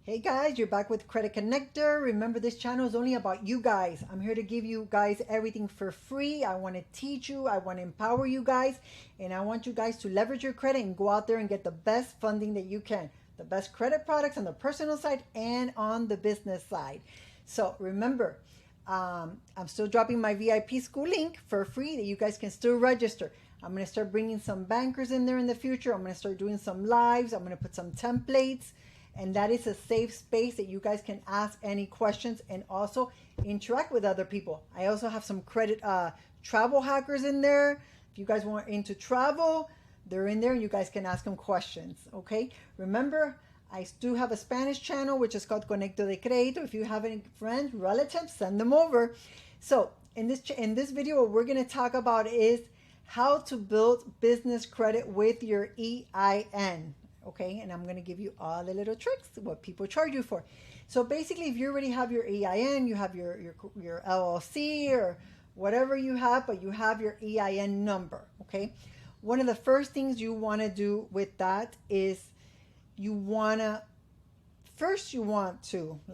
Hey guys, you're back with Credit Connector. Remember, this channel is only about you guys. I'm here to give you guys everything for free. I want to teach you, I want to empower you guys, and I want you guys to leverage your credit and go out there and get the best funding that you can. The best credit products on the personal side and on the business side. So remember, I'm still dropping my VIP school link for free that you guys can still register. I'm going to start bringing some bankers in there in the future. I'm going to start doing some lives. I'm going to put some templates. And that is a safe space that you guys can ask any questions and also interact with other people. I also have some credit travel hackers in there. If you guys want into travel, they're in there and you guys can ask them questions. Okay. Remember, I do have a Spanish channel, which is called Conecto de Crédito. If you have any friends, relatives, send them over. So in this video, what we're going to talk about is how to build business credit with your EIN. Okay, and I'm going to give you all the little tricks, what people charge you for. So basically, if you already have your EIN, you have your LLC or whatever you have, but you have your EIN number, okay? One of the first things you want to do with that is let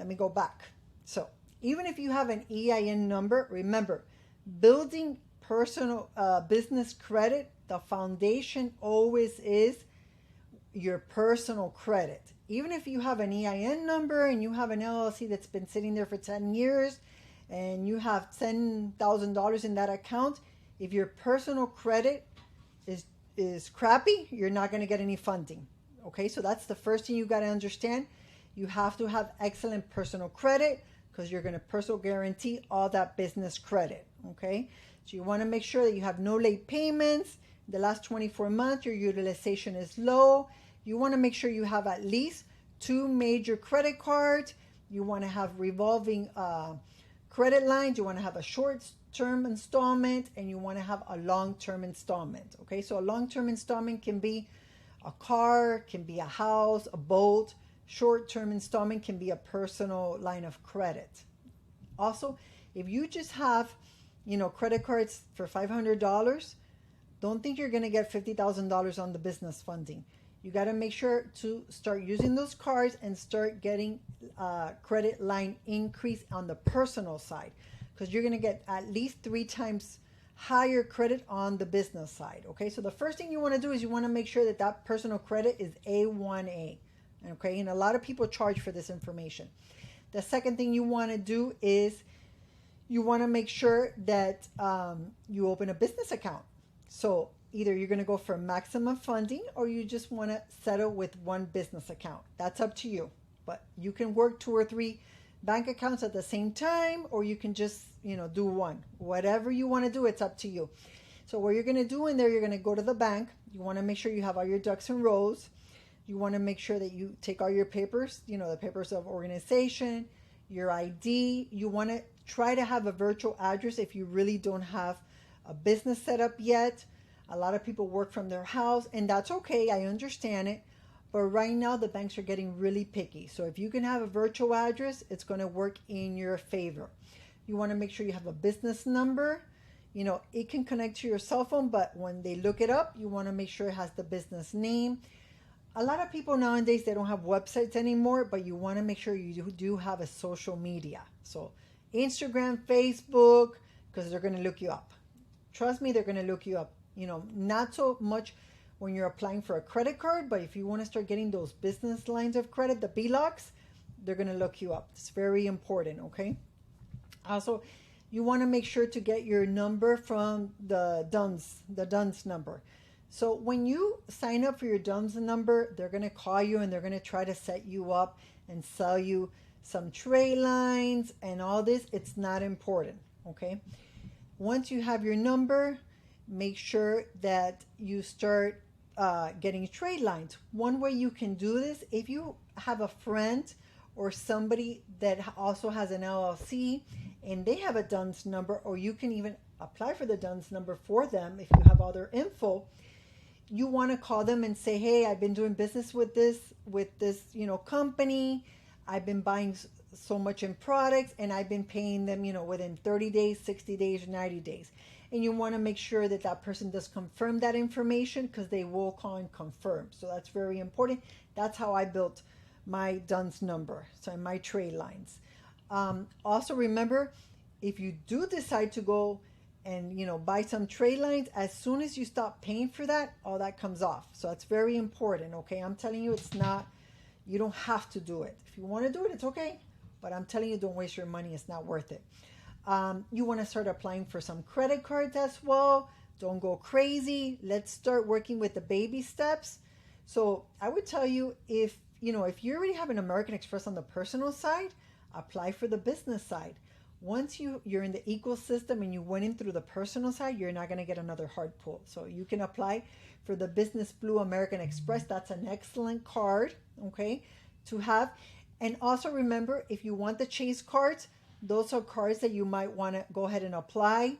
me go back. So even if you have an EIN number, remember, building personal business credit, the foundation always is your personal credit. Even if you have an EIN number and you have an LLC that's been sitting there for 10 years and you have $10,000 in that account, if your personal credit is crappy, you're not going to get any funding. Okay, so that's the first thing you got to understand. You have to have excellent personal credit because you're going to personal guarantee all that business credit. Okay, so you want to make sure that you have no late payments. The last 24 months, your utilization is low. You want to make sure you have at least 2 major credit cards. You want to have revolving credit lines. You want to have a short-term installment, and you want to have a long-term installment. Okay, so a long-term installment can be a car, can be a house, a boat. Short-term installment can be a personal line of credit. Also, if you just have, credit cards for $500, don't think you're going to get $50,000 on the business funding. You got to make sure to start using those cards and start getting credit line increase on the personal side, because you're going to get at least 3 times higher credit on the business side. Okay, so the first thing you want to do is you want to make sure that that personal credit is A1A. Okay, and a lot of people charge for this information. The second thing you want to do is you want to make sure that you open a business account. So either you're going to go for maximum funding or you just want to settle with one business account. That's up to you. But you can work 2 or 3 bank accounts at the same time, or you can just, do one. Whatever you want to do, it's up to you. So what you're going to do in there, you're going to go to the bank. You want to make sure you have all your ducks in rows. You want to make sure that you take all your papers, the papers of organization, your ID. You want to try to have a virtual address if you really don't have a business set up yet. A lot of people work from their house, and that's okay. I understand it. But right now, the banks are getting really picky. So if you can have a virtual address, it's going to work in your favor. You want to make sure you have a business number. It can connect to your cell phone, but when they look it up, you want to make sure it has the business name. A lot of people nowadays, they don't have websites anymore, but you want to make sure you do have a social media. So Instagram, Facebook, because they're going to look you up. Trust me, they're going to look you up. Not so much when you're applying for a credit card, but if you want to start getting those business lines of credit, the BLOCs, they're going to look you up. It's very important, okay? Also, you want to make sure to get your number from the DUNS number. So when you sign up for your DUNS number, they're going to call you and they're going to try to set you up and sell you some trade lines and all this. It's not important, okay? Once you have your number, make sure that you start getting trade lines. One way you can do this, if you have a friend or somebody that also has an LLC and they have a DUNS number, or you can even apply for the DUNS number for them if you have all their info. You want to call them and say, hey, I've been doing business with this company. I've been buying so much in products and I've been paying them, within 30 days, 60 days, 90 days. And you want to make sure that that person does confirm that information, because they will call and confirm. So that's very important. That's how I built my DUNS number, so in my trade lines. Also remember, if you do decide to go and buy some trade lines, as soon as you stop paying for that, all that comes off. So that's very important. Okay, I'm telling you, it's not, you don't have to do it. If you want to do it, it's okay, but I'm telling you, don't waste your money. It's not worth it. You want to start applying for some credit cards as well. Don't go crazy. Let's start working with the baby steps. So I would tell you, if you already have an American Express on the personal side, apply for the business side. Once you're in the ecosystem and you went in through the personal side, you're not going to get another hard pull. So you can apply for the Business Blue American Express. That's an excellent card, okay, to have. And also remember, if you want the Chase cards, those are cards that you might want to go ahead and apply.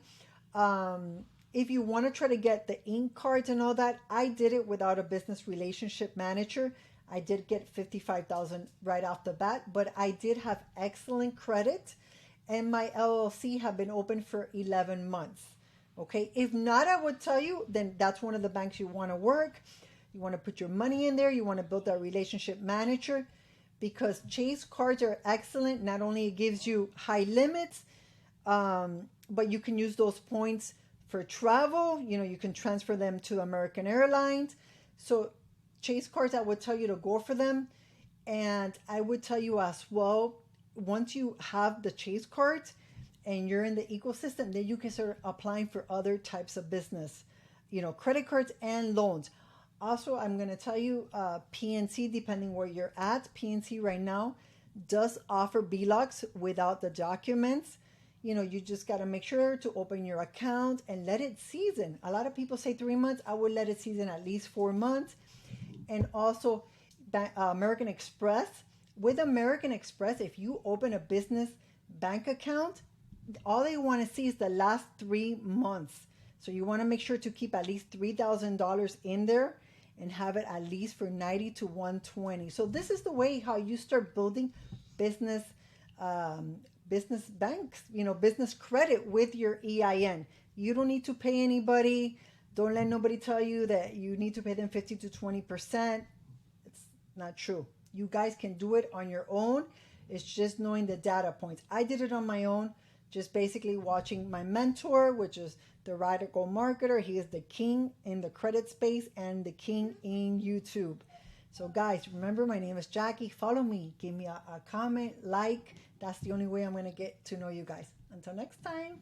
If you want to try to get the ink cards and all that, I did it without a business relationship manager. I did get $55,000 right off the bat, but I did have excellent credit, and my LLC have been open for 11 months. Okay, if not, I would tell you, then that's one of the banks you want to work. You want to put your money in there. You want to build that relationship manager, because Chase cards are excellent. Not only it gives you high limits, but you can use those points for travel. You can transfer them to American Airlines. So Chase cards, I would tell you to go for them. And I would tell you as well, once you have the Chase cards and you're in the ecosystem, then you can start applying for other types of business, credit cards and loans. Also, I'm going to tell you, PNC, depending where you're at, PNC right now does offer BLOCs without the documents. You just got to make sure to open your account and let it season. A lot of people say 3 months. I would let it season at least 4 months. And also, American Express. With American Express, if you open a business bank account, all they want to see is the last 3 months. So you want to make sure to keep at least $3,000 in there and have it at least for 90 to 120. So this is the way how you start building business banks, business credit with your EIN. You don't need to pay anybody. Don't let nobody tell you that you need to pay them 50 to 20%. It's not true. You guys can do it on your own. It's just knowing the data points. I did it on my own, just basically watching my mentor, which is the Radical Marketer. He is the king in the credit space and the king in YouTube. So guys, remember, my name is Jackie. Follow me. Give me a comment, like. That's the only way I'm going to get to know you guys. Until next time.